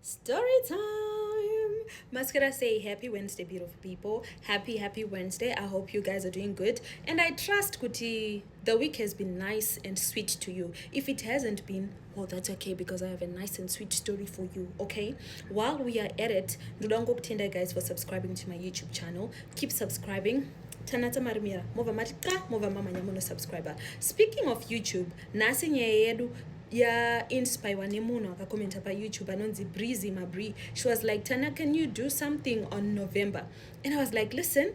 Story time! Mascara say happy Wednesday, beautiful people. Happy Wednesday. I hope you guys are doing good. And I trust kuti the week has been nice and sweet to you. If it hasn't been, well, that's okay because I have a nice and sweet story for you, okay? While we are at it, ndudongo kutenda guys for subscribing to my YouTube channel. Keep subscribing. Tanata marimira. Mova matika, mova mama nyamono subscriber. Speaking of YouTube, nasi nyaya yedu ya inspire nemunhu akakomenta pa YouTube anonzi Breezy Mabri. She was like, Tana, can you do something on November? And I was like, listen,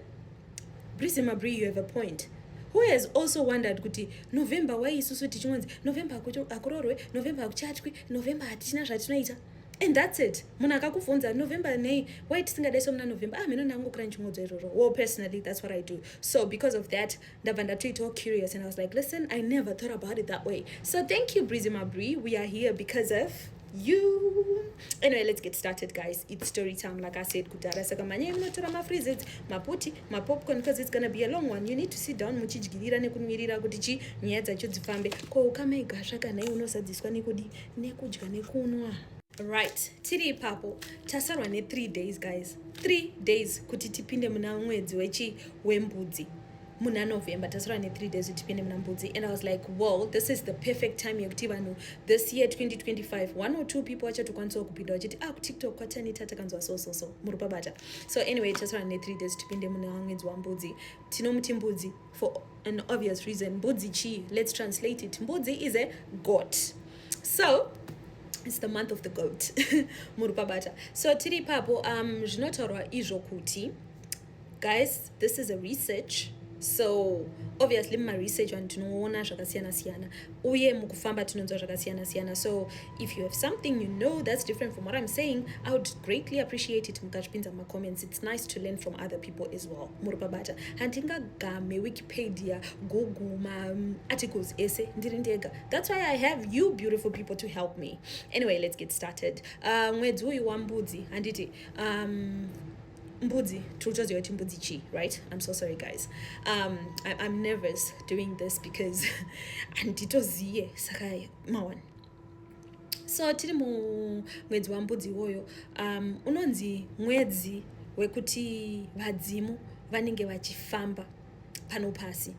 Breezy Mabri, you have a point. Who has also wondered kuti November why isusu tichonzi November akurorwe, November akuchatwi, November hatina zvatinoita. And that's it. Muna akakuvunza November nei why tisingadaiso muna November. Mina ndangokura nchimodzi iroro. Well, personally, that's what I do. So because of that, ndabva ndatoita all curious and I was like, listen, I never thought about it that way. So thank you, Breezy Mabri. We are here because of you. Anyway, let's get started, guys. It's story time, like I said. Kudara saka manye mnotora mafrizit, maputi, mapopcorn, because it's gonna be a long one. You need to sit down, muchijigirira nekunmirira kuti chi nyaya dzacho dzifambe. Ko ukamaiga zvakanai unosadziswa nekudi nekudya nekunwa. Right, tiri ipapo tasarwa ne 3 days, guys. 3 days kuti tipinde muna mwedzi weMbudzi. Muna November tasarwa ne 3 days kuti tipinde muna Mbudzi. And I was like, well, this is the perfect time yakuti vanhu this year 2025 1 or 2 people vachatukwanisa kupinda vachiti TikTok kwatani tatakanzwa so murupabata. So anyway, tasarwa ne 3 days tipinde muna mwedzi waMbudzi. Tinomuti Mbudzi for an obvious reason. Mbudzi chi, let's translate it. Mbudzi is a goat. So it's the month of the goat. Murupabata. So tiri papo zvinotaurwa izvo kuti, guys, this is a research. So obviously my research and tinoona zvakasiyana siyana uye mukufamba tinonzwa zvakasiyana siyana. So if you have something you know that's different from what I'm saying, I would greatly appreciate it mukachipinza ma comments. It's nice to learn from other people as well. Murupabata. Handingagame Wikipedia, Google, articles, essay, ndirindega. That's why I have you beautiful people to help me. Anyway, let's get started. Mwedzi uyu waMbudzi handiti Mbudzi, truchozi yoti Mbudzi chi, right? I'm so sorry, guys. I'm nervous doing this because anditoziye saka mawan. So tiri mwedzi waMbudzi woyo unonzi mwedzi wekuti vadzimu vanenge vachifamba pano pasi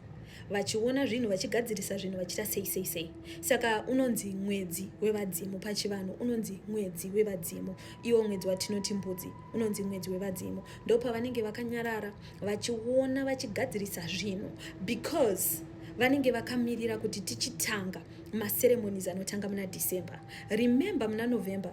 vachiona zvinhu vachigadzirisa zvinhu vachita sei. Saka unonzi mwedzi wevadzimu paChivanhu, unonzi mwedzi wevadzimu. Iwo mwedzi watinoti Mbudzi unonzi mwedzi wevadzimu. Ndopa vanenge vakanyarara vachiona vachigadzirisa zvinhu because vanenge vakamirira kuti tichitanga maceremonies anotanga muna December. Remember muna November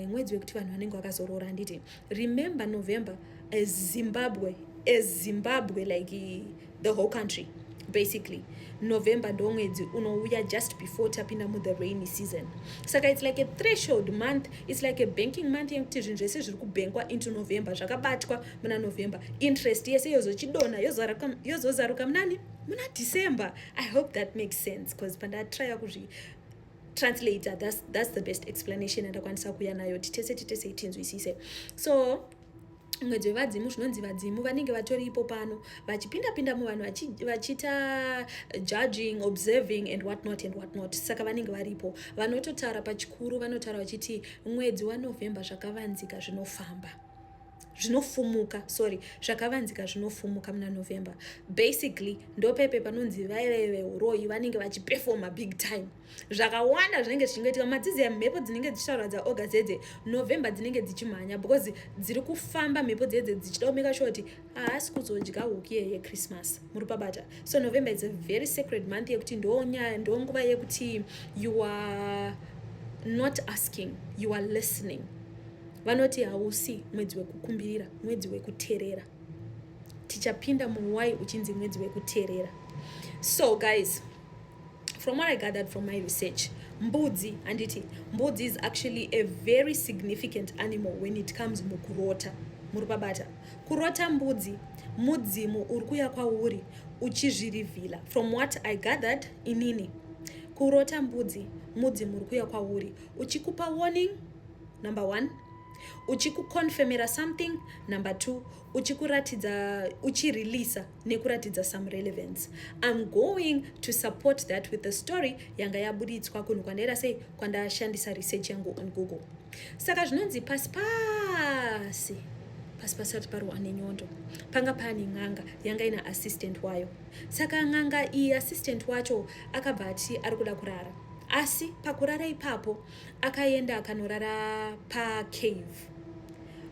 mwedzi wekuti vanhu vanenge vakazorora handiti. Remember November as Zimbabwe, like the whole country. Basically, November ndo mwedzi unouya just before tapinda mu the rainy season. Saka it's like a threshold month. It's like a banking month yekuti zvinhu zvese zviri kubankwa into November zvakabatwa muna November. Interest yese yozochidona yozozaruka munani muna December. I hope that makes sense because panda try kuzvi translator, that's the best explanation andakwanisa kuya nayo titese itinzwisise. So mwedzi wevadzimu zvinonzi vadzimu vanenge vatoripo pano vachipinda muvanhu vachita judging, observing and whatnot. Saka vanenge varipo vanototaura pachikuru, vanotaura vachiti mwedzi waNovember zvakavanzika zvinofumuka muna November. Basically ndopepe panonzi vaive uroi vanenge vachiperforma big time. Zvakawanda zvinenge zvichingoitika madzidzi ya mhepo dzinenge dzichitaura dza August dzedze November dzinenge dzichimhanya because dziri kufamba mhepo dzedze dzichida kumeka sure kuti haasi kuzodya huki yeChristmas. Murupabata. So November is a very sacred month yekuti ndonguva yekuti you are not asking, you are listening. Vanoti hausi mwedzi wekukumbirira, mwedzi wekuteerera. Tichapinda muwai uchinzi mwedzi wekuteerera. So guys, from what I gathered from my research, Mbudzi is actually a very significant animal when it comes mukurota. Murupabata. Kurota Mbudzi, mudzimu urikuya kwauri uchizvirivhila. From what I gathered inini, kurota Mbudzi, mudzimu urikuya kwauri uchikupa warning, number 1. Uchikukonfirmira something, number 2. Uchireleasa nekuratidza some relevance. I'm going to support that with the story yanga yabuditswa kunhu kwandaira sei kwandashandisa research yangu on Google. Saka zvinonzi pasi pasati parwa nenyondo panga pane n'anga yanga ina assistant wayo. Saka n'anga iyi assistant wacho akabva ati ari kuda kurara, asi pakurara ipapo akaenda akanorara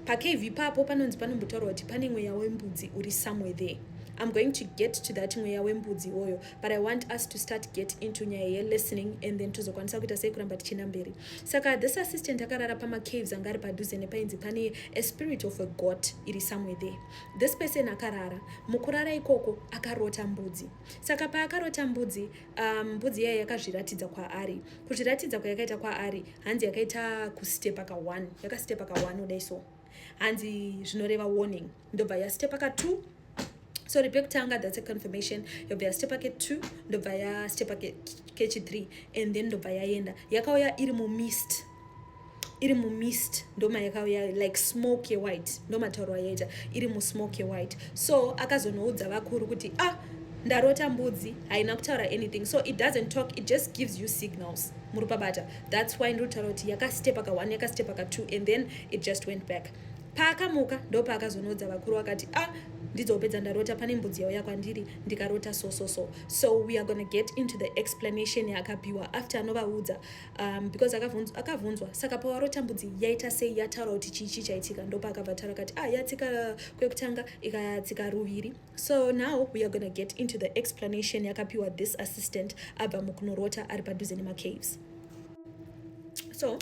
pacave ipapo panonzi panombotaurwa kuti pane mweya wembudzi uri somewhere there. I'm going to get to that mweya wembudzi oyo, but I want us to start get into nyaya listening and then tozokwanisa kuita sei kuramba tichina mberi. Saka this assistant akarara pamacaves anga ari padhuze nepainzi pane a spirit of a god iri somewhere there. This person akarara, mukurara ikoko akarota mbudzi. Saka paakarota mbudzi, mbudzi yaya yakazviratidza kwaari. Kuzviratidza kwayakaita kwaari, hanzi yakaita kustepa ka1, yakastepa ka1 udai so. Hanzi zvinoreva warning. Ndobva yastepa ka2. So pekutanga, that's a confirmation. Yobva yastepa ke2, ndobva yastepa ke3, and then ndobva yaenda. Yakauya iri mumist, ndoma yakauya like smoke white, ndoma taurwa yaita iri musmoke white. So akazonoudza vakuru kuti ndarota mbudzi haina kutaura anything, so it doesn't talk, it just gives you signals. Murupabata. That's why ndinotaura kuti yakastepa ka1, yakastepa ka2, and then it just went back. Paakamuka ndopa akazonodza vakuru akati ndidzopedza ndarota pane mbudzi yauya kwandiri ndikarota so we are going to get into the explanation yaakapiwa after anovaudza because akavunzwa saka pawarota mbudzi yaita sei, yataura kuti chii chaitika, ndopa akabva taura kati yatsika kwekutanga ikayatsika ruviri. So now we are going to get into the explanation yakapiwa this assistant abva mukunorota ari padhuze nemacaves. So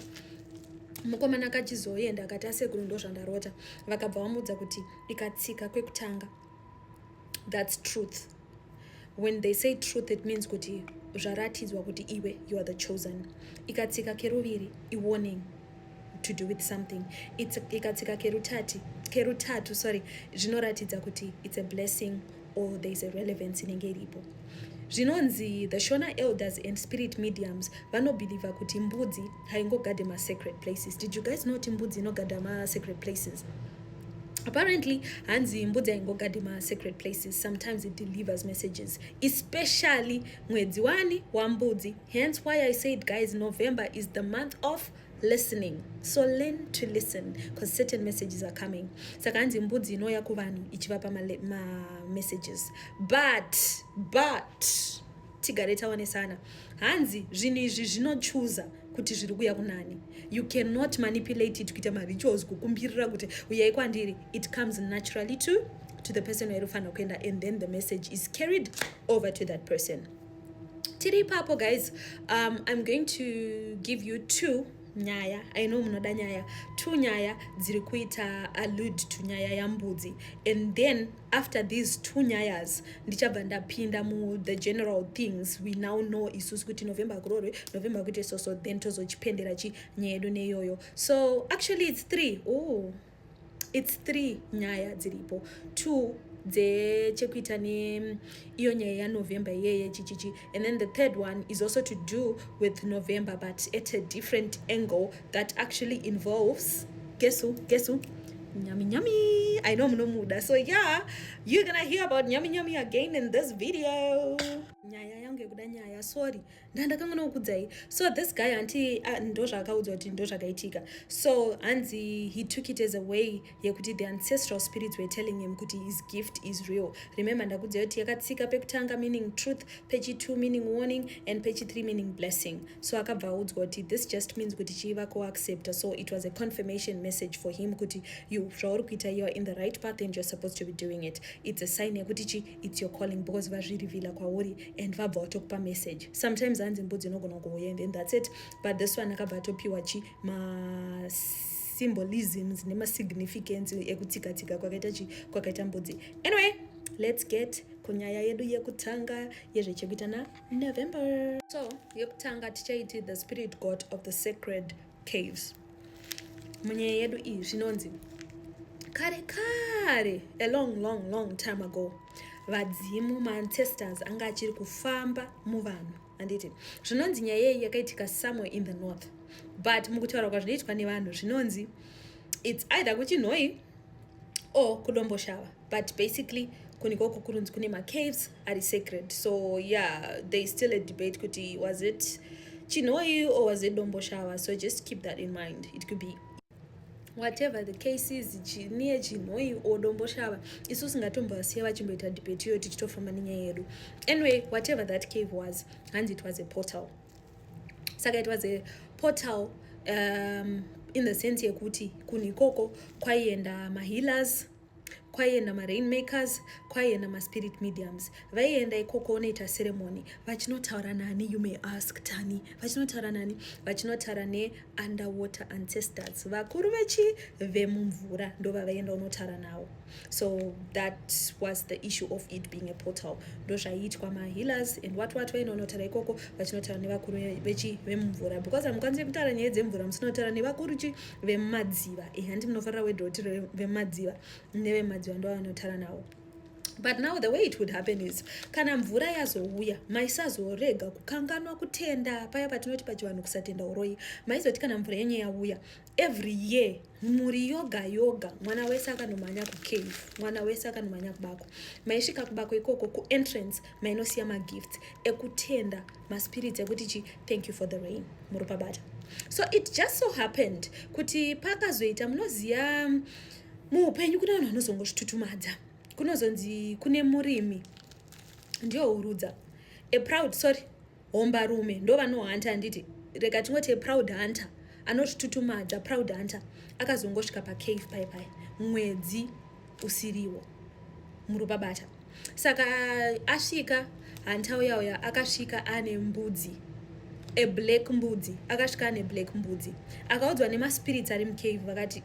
mukomana akachizoenda akati asekuru ndo zvandarota, vakabva vamudza kuti ikatsika kwekutanga, that's truth. When they say truth, it means kuti zvaratidzwa kuti iwe you are the chosen. Ikatsika keruviri, a warning to do with something. Ikatsika kerutatu, zvinoratidza kuti it's a blessing or there is a relevance inenge iripo. Zvinonzi the Shona elders and spirit mediums vanobelieve kuti mbudzi haingogadhe ma-sacred places. Did you guys know kuti mbudzi inogadha ma-sacred places? Apparently, hanzi mbudzi haingogadhe ma-sacred places. Sometimes it delivers messages, especially mwedzi waMbudzi. Hence why I said, guys, November is the month of listening. So learn to listen because certain messages are coming. Saka hanzi mbudzi inouya kuvanhu ichivapa messages. But tigare taonesana, hanzi zvinhu izvi zvinochuza kuti zviri kuya kunani. You cannot manipulate it kuita marituals kukumbirira kuti uyai kwandiri. It comes naturally to the person wairofana kuenda, and then the message is carried over to that person. Tiri papo, guys, I'm going to give you two nyaya. I know munoda nyaya. Two nyaya dziri kuita allude to nyaya yambudzi, and then after these two nyayas ndichabva ndapinda mu the general things we now know isusu kuti November kurore, November kuti so then tozochipendera chi nyaya yedu neyoyo. So actually it's three nyaya dziripo. Two dzechekuita neiyo nyaya yaNovember yeye chichichi, and then the third one is also to do with November but at a different angle that actually involves guess who nyami. I know munomuda, so yeah, you're gonna hear about nyami again in this video. Nyaya yangu yekuda nyaya, sorry ndandakangona kukudzai. So this guy anti ndo zvakaudzwa kuti ndo zvakaitika. So hanzi he took it as a way yekuti the ancestral spirits were telling him kuti his gift is real. Remember ndakudzai kuti yakatsika pekutanga meaning truth, pechi2 meaning warning, and pechi3 meaning blessing. So akabva audzwa kuti this just means kuti chiva ko-accepta. So it was a confirmation message for him kuti you zvauri kuita, you are in the right path and you're supposed to be doing it. It's a sign yekuti it's your calling because vazvirivila kwauri and vabva vatokupa message. Sometimes hanzi mbudzi inogona kuuya and then that's it, but this one akabva atopiwa symbolisms nema-significance ekutsikatsika kwakaita mbudzi. Anyway, let's get kunyaya yedu yekutanga yezvechekuita naNovember. So yekutanga tichaiti the spirit god of the sacred caves. Munyaya yedu iyi zvinonzi kare a long time ago, vadzimu ma-ancestors anga achiri kufamba muvanhu. Anditi zvinonzi nyaya iyi yakaitika somewhere in the north, but mukutaura kwazvinoitwa nevanhu zvinonzi it's either kuchinhoi or kudomboshava, but basically kunikoko kune ma-caves ari sacred. So yeah, there is still a debate kuti was it chinoi or was it dombo shower? So just keep that in mind. It could be whatever the case is, chine chinoi or dombo shower. Isusu ngatombasiya vachimboita debate yo tichitofamba nenyaya yedu. Anyway, whatever that cave was, and it was a portal. Saka it was a portal in the sense yekuti kunikoko kwaienda mahealers, kwaienda rainmakers, kwaienda maspirit mediums. Vaienda ikoko onoita ceremony. Vachinotaura nani, you may ask Tani. Vachinotaura nani? Vachinotaura ne underwater ancestors. Vakuru vechi vemumvura ndo vaienda unotaura navo. So that was the issue of it being a portal. Ndo zvaiitwa mahealers and what vaenda unotaura ikoko vachinotaura nevakuru vechi vemumvura. Because hamukwanisi kutaura nyaya dzemvura musinotaura nevakuru chi vemumadziva. Handi munofarira wedhoti vemumadziva nevemadziva ndo vanotaura navo. But now the way it would happen is kana mvura yazouya maisazorega kukanganwa kutenda paya patinoti paChivanhu kusatenda uroi. Maizoti kana mvura yenye yauya every year muri yoga mwana wese akanomanya kucave, mwana wese akanomanya kubako. Maisvika kubako ikoko kuentrance mainosiya magifts ekutenda maspirits ekuti chi thank you for the rain muri pabata. So it just so happened kuti pakazoita munoziya muupenyu kuna vanhu vanozongozvitutumadza. Kunozonzi kune murimi ndio urudza hombarume ndo vanohunta. Handiti rega tingoti proud hunter anozvitutumadza, proud hunter akazongosvika pacave pai mwedzi usiriwo muri pabata. Saka asvika hunter uya akasvika ane mbudzi, a black mbudzi, akasvika ane black mbudzi, akaudzwa nemaspirits ari mucave vakati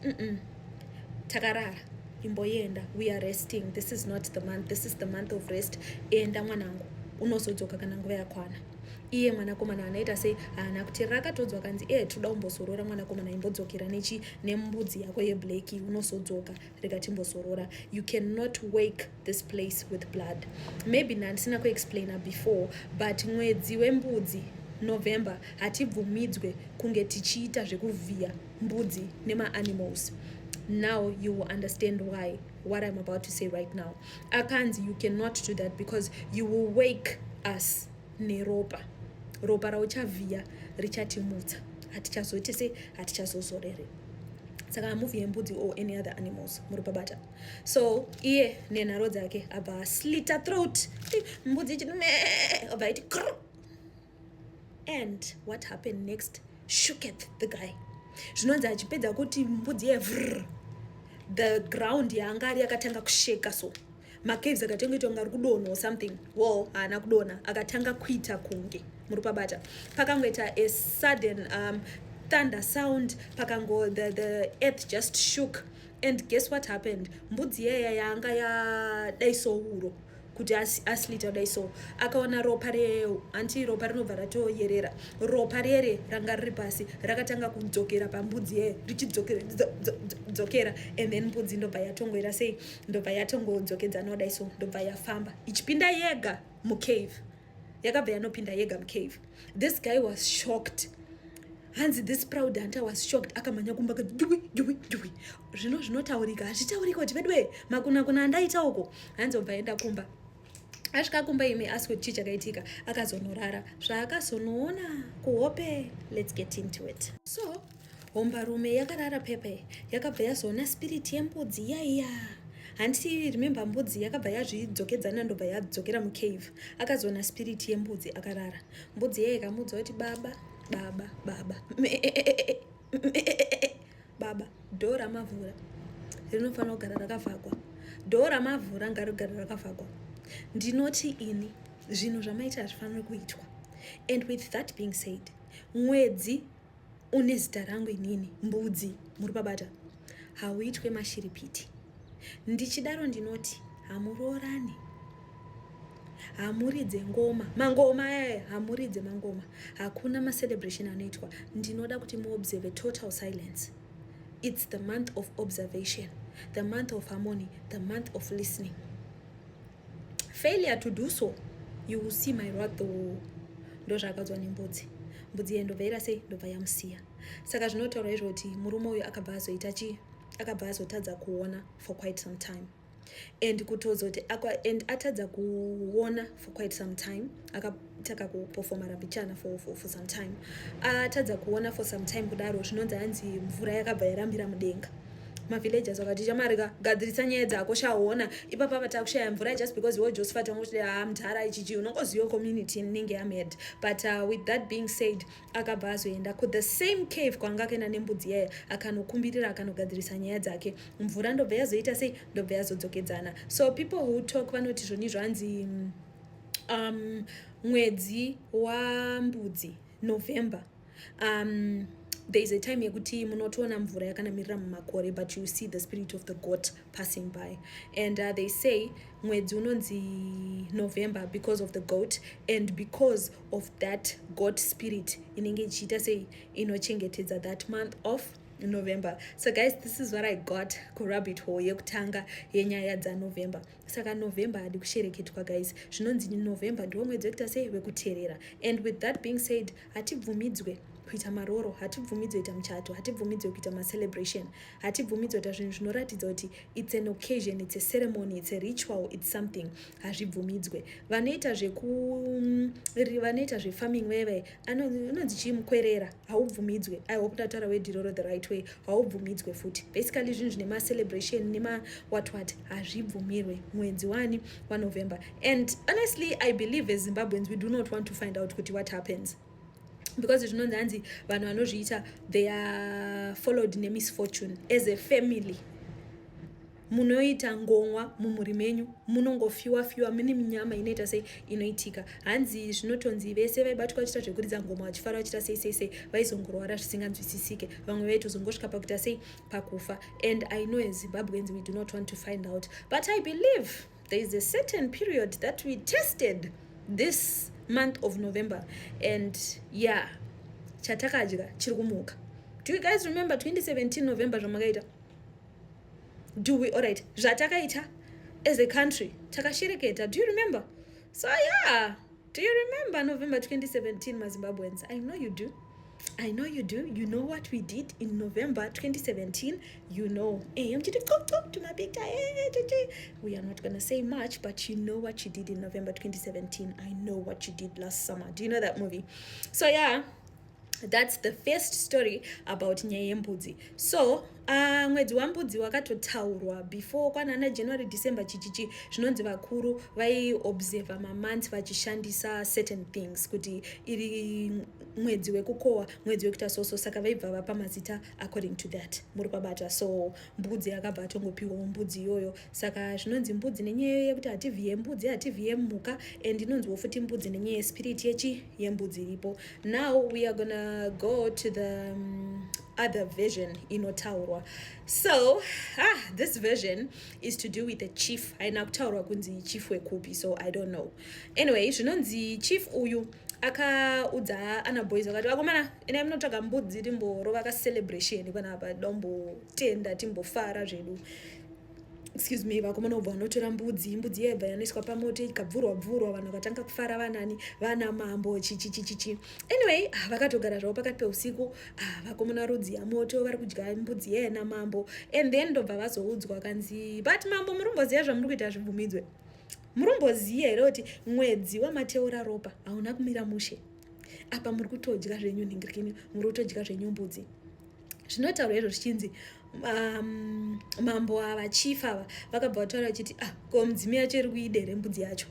takarara, imboyenda, we are resting, this is not the month, this is the month of rest. Enda mwanangu unozodzoka kana nguva yakwana. Iye mwanakomana anaita sei haana kuti rakatodzwa kanzi toda kumbozorora mwanakomana imbodzokera nembudzi yako yeblaki unozodzoka rega timbozorora. You cannot wake this place with blood. Maybe ndandisina kuexplaina before, but mwedzi wembudzi November hatibvumidzwe kunge tichiita zvekuvhiya mbudzi nema-animals. Now you will understand why what I'm about to say right now. Akanzi, you cannot do that because you will wake us neropa. Ropa rauchavhiya richatimutsa. Hatichazoti se hatichazozorere. Saka movie mbudzi or any other animals murupabata. So iye nenharo dzake abva slita throat. Mbudzi abva iti krr. And what happened next shooketh the guy. Zvinonzi achipedza kuti mbudzi yevrr, the ground yaanga ari akatanga kusheka. So macaves akatanga kuita kunge ari kudonha or something. Well, haana kudonha, akatanga kuita kunge muri pabata. Pakangoita a sudden thunder sound, the earth just shook. And guess what happened? Mbudzi yaya yaanga yadaiso huro kuti aslita daiso akaona ropa anti ropa rinobva ratoyerera. Ropa rere ranga riri pasi rakatanga kudzokera pambudzi yeye richidzokera, and then mbudzi ndobva yatongoira sei, ndobva yatongodzokedzana daiso, ndobva yafamba ichipinda yega mucave. Yakabva yanopinda yega mucave. This guy was shocked. Hanzi this proud hunter was shocked. Akamanya kumba jui. Zvinotaurika hazvitaurika kuti vedwe makuna andaita uko. Hanzi obva enda kumba. Asvika kumba ime ask kuti chii chakaitika. Akazonorara zvaakazonoona kuhope. Let's get into it. So hombarume yakarara pepe yakabva yazoona spirit yembudzi yaiya. Handiti remember mbudzi yakabva yazvidzokedzana ndobva yadzokera mucave. Akazoona spirit yembudzi akarara. Mbudzi yeye ikamudza kuti baba baba, dhoo ramavhura rinofanira kugara rakavhagwa. Dhoo ramavhura ngarigare rakavhagwa. Ndinoti ini zvinhu zvamaita hazvifaniri kuitwa. And with that being said, mwedzi une zita rangu inini mbudzi muri pabata hauitwe mashiripiti. Ndichidaro ndinoti hamuroorani, hamuridze ngoma, mangoma hamuridze mangoma, hakuna macelebration anoitwa. Ndinoda kuti muobserve total silence. It's the month of observation, the month of harmony, the month of listening. Failure to do so, you will see my wrath. Ndo zvakadzwa nembudzi. Mbudzi yeye ndobva ira sei, ndobva yamusiya. Saka zvinotaura izvo kuti murume uyu akabva azotadza kuona for quite some time. and kutozoti and atadza kuona for quite some time, akataka kuperforma rambichana for some time, atadza kuona for some time kudaro zvinonzi hanzi mvura yakabva yarambira mudenga. Mavillagers wakati chamarika gadzirisa nyaya dzako shaona ipapa patakushaya mvura just because iwo Joseph tangoti mtara ichichi unongoziva community inenge yamed. But with that being said, akabva azoenda ku the same cave kwanga akaenda nembudzi yaya akanokumbirira akanogadzirisa nyaya dzake, mvura ndobva yazoita sei, ndobva yazodzokedzana. So people who talk vanoti zvoni zvanzi mwedzi waMbudzi, November. There is a time yekuti munotoona mvura yakanamirira mumakore, but you see the spirit of the goat passing by. And they say mwedzi unonzi November because of the goat, and because of that goat spirit inenge ichiita sei inochengetedza that month of November. So guys, this is what I got kurabbit hole yekutanga yenyaya dzaNovember. Saka November hadi kushereketwa guys. Zvinonzi November ndiwo mwedzi wekuita sei wekuteerera. And with that being said, hatibvumidzwe kuita maroro, hatibvumidzwe kuita muchato, hatibvumidzwe kuita macelebration, hatibvumidzwe kuita zvinhu zvinoratidza kuti it's an occasion, it's a ceremony, it's a ritual, it's something. Hazvibvumidzwe. Vanoita zvefarming veve anonzi chimukwerera, haubvumidzwe. I hope ndataura wediroro the right way. Haubvumidzwe futi. Basically zvinhu zvine macelebration nema what hazvibvumirwe mwedzi wani waNovember. And honestly, I believe as Zimbabweans we do not want to find out kuti what happens. Because zvinonzi hanzi vanhu vanozviita they are followed nemisfortune as a family. Munoita ngomwa mumuri menyu, munongofiwa mune minyama inoita sei inoitika. Hanzi zvinotonzi vese vaibatwa vachita zvekuridza ngoma vachifara vachita sei vaizongorwara zvisinganzwisisike, vamwe vaitozongosvika pakuita sei pakufa. And I know as Zimbabweans we do not want to find out, but I believe there is a certain period that we tested this month of November, and yeah, chatakadya chiri kumuka. Do you guys remember 2017 November zvamakaita? Do we? Alright, zvatakaita as a country takashereketa. Do you remember? So yeah, do you remember November 2017 Zimbabweans? I know you do. I know you do. You know what we did in November 2017. You know. To my big guy. We are not going to say much, but you know what you did in November 2017. I know what you did last summer. Do you know that movie? So yeah, that's the first story about nyaya yembudzi. So mwedzi waMbudzi wakatotaurwa before kwanana January December chichichi. Zvinonzi vakuru vai-observe mamonths vachishandisa certain things kuti iri mwedzi wekukohwa, mwedzi wekuita soso, saka vaibva vapa mazita according to that. Muri pabata. So mbudzi yakabva atongopiwa mbudzi iyoyo. Saka zvinonzi mbudzi nenyaya yekuti hativhiye mbudzi, hativhiye mhuka, and inonziwo futi mbudzi nenyaya yespirit yembudzi iripo. Now we are gonna go to the other version inotaurwa. So this version is to do with the chief. Haina kutaurwa kunzi chief wekupi, so I don't know. Anyway, zvinonzi chief uyu akaudza ana boys akati vakomana ina munotsvaga mbudzi timborova kacelebration panapa dombotenda timbofara zvedu. Excuse me, vakomana ubva vanotora mbudzi yebva yanoiswa pamoto ikabvurwa vanhu vakatanga kufara vana mambo chichichichichi. Anyway, vakatogara zvavo pakati peusiku, vakomana rudzi yamoto vari kudya mbudzi yena mambo, and then ndobva vazoudzwa kanzi but mambo murumboziva zvamuri kuita zvibvumidzwe. Murumboziva here kuti mwedzi wamateura ropa hauna kumira mushe. Apa muri kutodya zvenyu nhingirikini, muri kutodya zvenyu mbudzi. Zvinotaurwa izvo zvichinzi mambo ava chief ava vakabva vataura vachiti ko mudzimi yacho iri kuidere mbudzi yacho.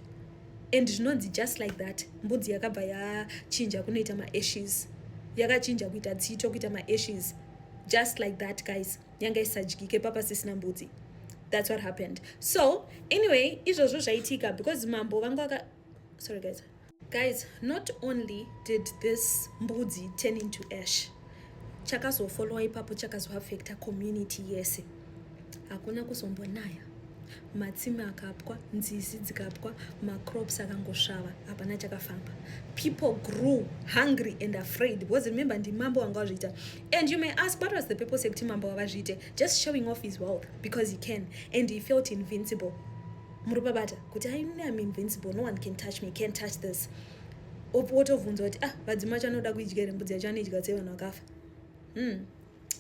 And zvinonzi just like that mbudzi yakabva yachinja kunoita maashes, yakachinja kuita tsito kuita maashes. Just like that guys, yanga isadyike papasisina mbudzi. That's what happened. So anyway, izvozvo zvaitika because mambo vanga sorry guys, not only did this mbudzi turn into ash, chakazofollowa ipapo chakazoaffecta community yese. Hakuna kuzombonaya, matsime akapwa, nzizi dzikapwa, macrops akangosvava, hapana chakafamba. People grew hungry and afraid because remember ndi mambo anga wazviita. And you may ask, what was the purpose yekuti mambo wazviite? Just showing off his wealth because he can, and he felt invincible. Murupabata kuti I'm invincible, no one can touch me, can't touch this. Wotovunza kuti vadzima chanoda kuidyira mbudzi yacho anoidya sei vanhu vakafa.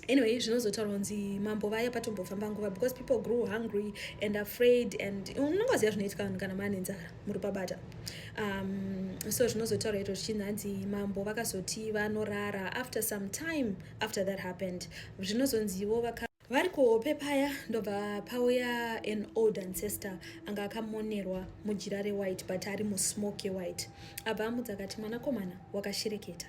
Anyway, zvinozotaura kunzi mambo vaya patombofamba nguva because people grew hungry and afraid and unongoziva zvinoitika vanhu kana mane nzara muri pabata. So zvinozotaura ito zvichinzi mambo vakazoti vanorara. After some time after that happened, zvinozonzivo vari kuhope paya ndobva pauya an old ancestor anga akamonerwa mujira rewhite but ari musmoke white. Abva amudza akati, mwanakomana wakashereketa,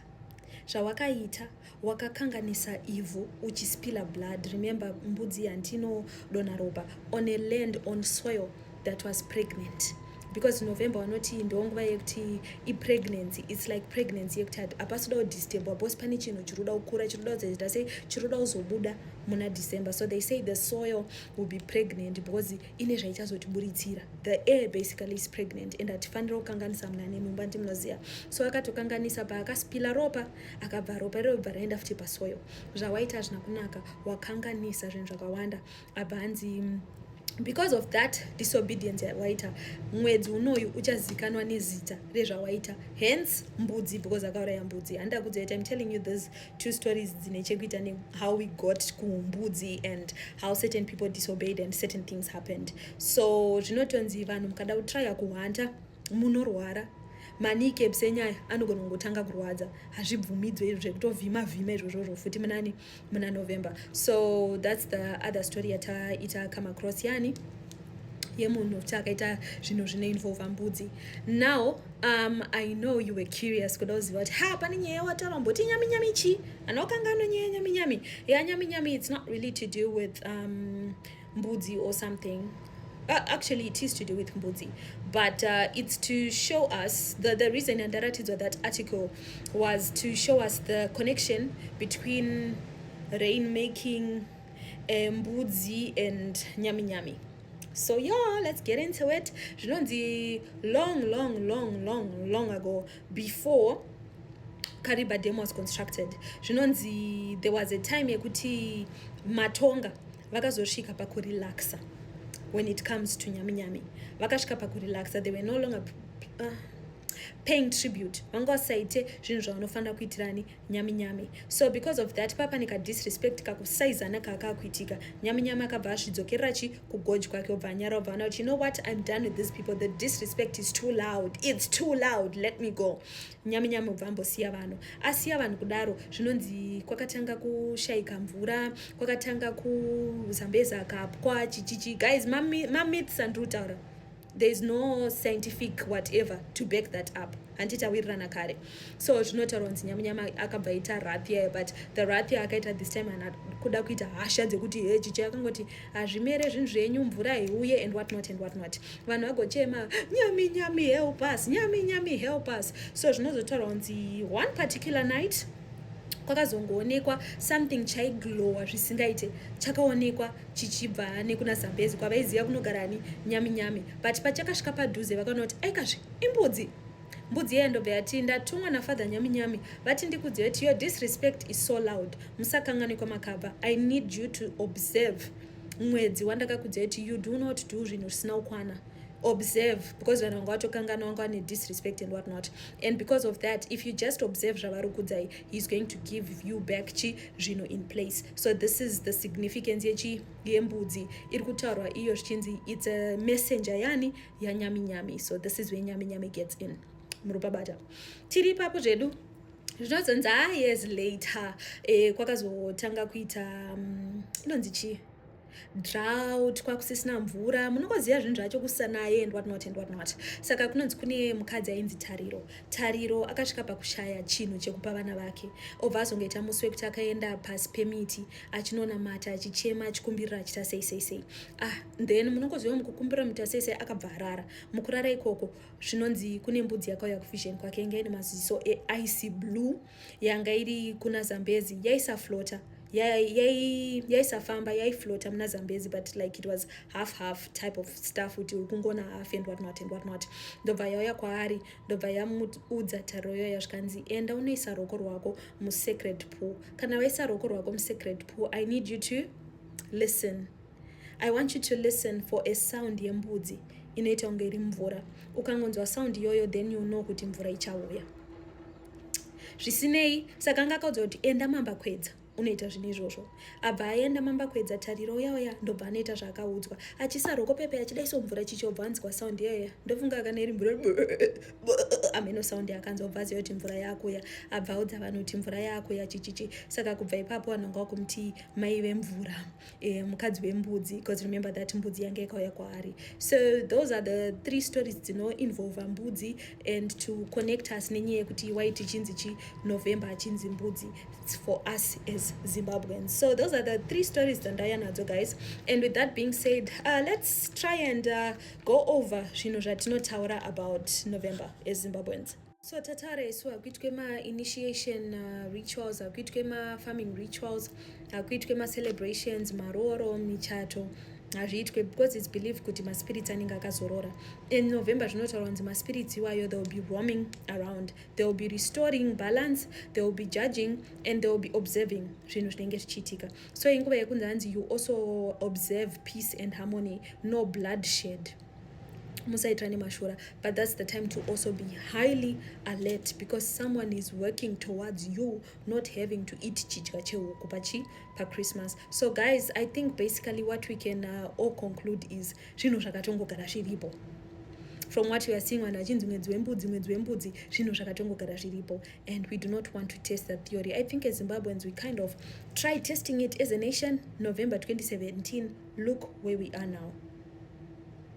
zvawakaita wakakanganisa ivhu uchispilla blood. Remember, mbudzi handinodonha ropa on a land, on soil that was pregnant, because November vanoti ndonguva yekuti pregnancy, it's like pregnancy yekuti hapasida kudisturb, haposi pane chinhu chiroda kukura, chiroda kuzoita sei, chiroda kuzobuda muna December. So they say the soil will be pregnant because ine zvaichazotiburitsira. The air basically is pregnant and hatifanira kukanganisa muna nenhumba, ndinoziva. So akatokanganisa paakaspila ropa, akabva ropa irobva raenda futi pasoil. Zvawaita hazvina kunaka, wakanganisa zvinhu zvakawanda. Abva anzi because of that disobedience yawaita, mwedzi unoyu uchazikanwa nezita rezvawaita, hence Mbudzi, because akauraya mbudzi. Handa kudzeta, I'm telling you these two stories dzine chekuita ne how we got kuMbudzi and how certain people disobeyed and certain things happened. So zvinotonzi vanhu mukada kutraya kuhwanda munorwara. Manike senyaya anogona kungotanga kurwadza, hazvibvumidzwe izvo zvekutovhima izvozvo futi muna November. So that's the other story yataita come across yani yemunhu kuti akaita zvinhu zvinoinvolve mbudzi. Now I know you were curious kuda kuziva kuti pane nyaya wataura mboti nyami chi anokanganwa nyaya nyami. Yeah, nyami, it's not really to do with mbudzi or something. Actually, it is to do with Mbudzi, but it's to show us the reason and narrative of that article was to show us the connection between rainmaking, Mbudzi, and nyami. So yeah, let's get into it. Zvinonzi long ago, before Kariba Dam was constructed, zvinonzi there was a time yekuti matonga vakazosvika pakurelaxa. When it comes to nyami, vakasvika pakurelaxa, they were no longer paying tribute. Vangosaite zvinhu zvavanofanira kuitirani nyami. So because of that, papa nika disrespect kakusaizana kakakuitika. Nyami akabva azvidzokerera kugoj kwake, obva anyara, obva ana, you know what, I'm done with these people. The disrespect is too loud. It's too loud. Let me go. Nyami obva ambosiya vanhu. Asiya vanhu kudaro, zvinonzi kwakatanga kushaika mvura, kwakatanga kuzambeza kapwa chichichi. Guys, myths and rutaura. There is no scientific whatever to back that up. Handitawirirana kare. So zvinotaura kunzi nyami akabva ita rathia, but the rathia akaita this time kuda kuita hasha dzekuti chichi akangoti zvimere zvinhu zvenyu mvura iuye and what not. Vanhu vagochema nyami help us, nyami help us. So zvinozotaura kunzi one particular night kwakazongoonekwa something chaiglowa zvisingaite, chakaonekwa chichibva nekuna Zambezi kwavaiziva kunogarani nyami, but pachakasvika padhuze vakaona kuti aikazve imbudzi. Mbudzi yandobva yati, ndatumwa nafather nyami, vati ndikudziva kuti your disrespect is so loud, musakanganwa makabva. I need you to observe mwedzi wandakakudziva kuti you do not do zvinhu zvisina kukwana. Observe, because vanhu vanga vatokangana vanga vane disrespect and what not. And because of that, if you just observe zvavari kudzai, he's going to give you back zvinhu in place. So this is the significance yembudzi. Iri kutaurwa iyo zvichinzi it's a messenger yani yanyami. So this is where nyami gets in. Muri pabata. Tiri papo zvedu. Zvinozonzi years later kwakazotanga kuita inonzi chi drought, kwakusisina mvura, munongoziva zvinhu zvacho kusanaye and what not. Saka kunonzi kune mukadzi ainzi Tariro akasvika pakushaya chinhu chekupa vana vake, obva azongoita musi wekuti akaenda pasi pemiti achinonamata, achichema, achikumbirira, achita sei. Then munongoziva mukukumbirira muita sei akabva arara. Mukurara ikoko zvinonzi kune mbudzi yakauya kufisheni kwake, yanga ine maziso icy blue, yanga iri kuna Zambezi, yaisaflota, yaisafamba, yaiflota muna Zambezi, but like it was half type of stuff kuti ukungona half and what not. Ndobva yauya kwaari, ndobva yamuudza Taroyo yasvikanzi enda unoisa roko rwako musacred pool. Kana waisa roko rwako musacred pool, I need you to listen. I want you to listen for a sound yembudzi inoita kunge iri mvura. Ukangonzwa sound iyoyo, then you know kuti mvura ichauya. Zvisinei, saka anga akaudzwa kuti enda mamba kwedza. unoita zvinhu izvozvo. Abva aenda mambakwedza tariro uya ndobva anoita zvaakaudzwa. Achisaroko pepe achidaiso mvura chichobva anzwa sound iyoya. Ndofunga kana iri mvura ameno sound yakanzwa aziva kuti mvura yakuya. Abva audza vanhu kuti mvura yakuya chichichi. Saka kubva ipapo vanhu vanga kumuti mai vemvura, mukadzi wembudzi, because remember that mbudzi yange ikauya kwaari. So those are the 3 stories involve mbudzi, and to connect us nenyaya yekuti why tichinzi chi November achinzi mbudzi for us as Zimbabweans. So those are the 3 stories dzandaya nadzo, guys. And with that being said, let's try and go over zvinhu zvatinotaura about November as Zimbabweans. So tataura isu hakuitwe ma-initiation rituals, hakuitwe ma-farming rituals, hakuitwe ma-celebrations, maroro, michato, hazviitwe, because it's believed kuti maspirits anenge akazorora. In November zvinotaura kunzi maspirits iwayo, they will be roaming around, they will be restoring balance, they will be judging, and they will be observing zvinhu zvinenge zvichiitika. So inguva yekunzi hanzi you also observe peace and harmony, no bloodshed, musaitrani mashura. But that's the time to also be highly alert, because someone is working towards you not having to eat chidya chehuku pa Christmas. So guys, I think basically what we can all conclude is zvinhu zvakatongogara zviripo. From what we are seeing, vanhu vachinzi mwedzi wembudzi, zvinhu zvakatongogara zviripo, and we do not want to test that theory. I think as Zimbabweans we kind of tried testing it as a nation. November 2017, look where we are now.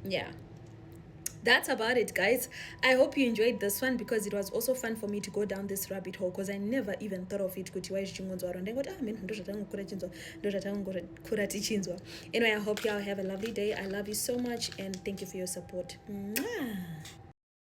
Yeah, that's about it, guys. I hope you enjoyed this one, because it was also fun for me to go down this rabbit hole, because I never even thought of it kuti why zvichingonzwa aro ndengoti ndo zvatangokura tichinzwa. Anyway, I hope y'all have a lovely day. I love you so much, and thank you for your support. Mwah.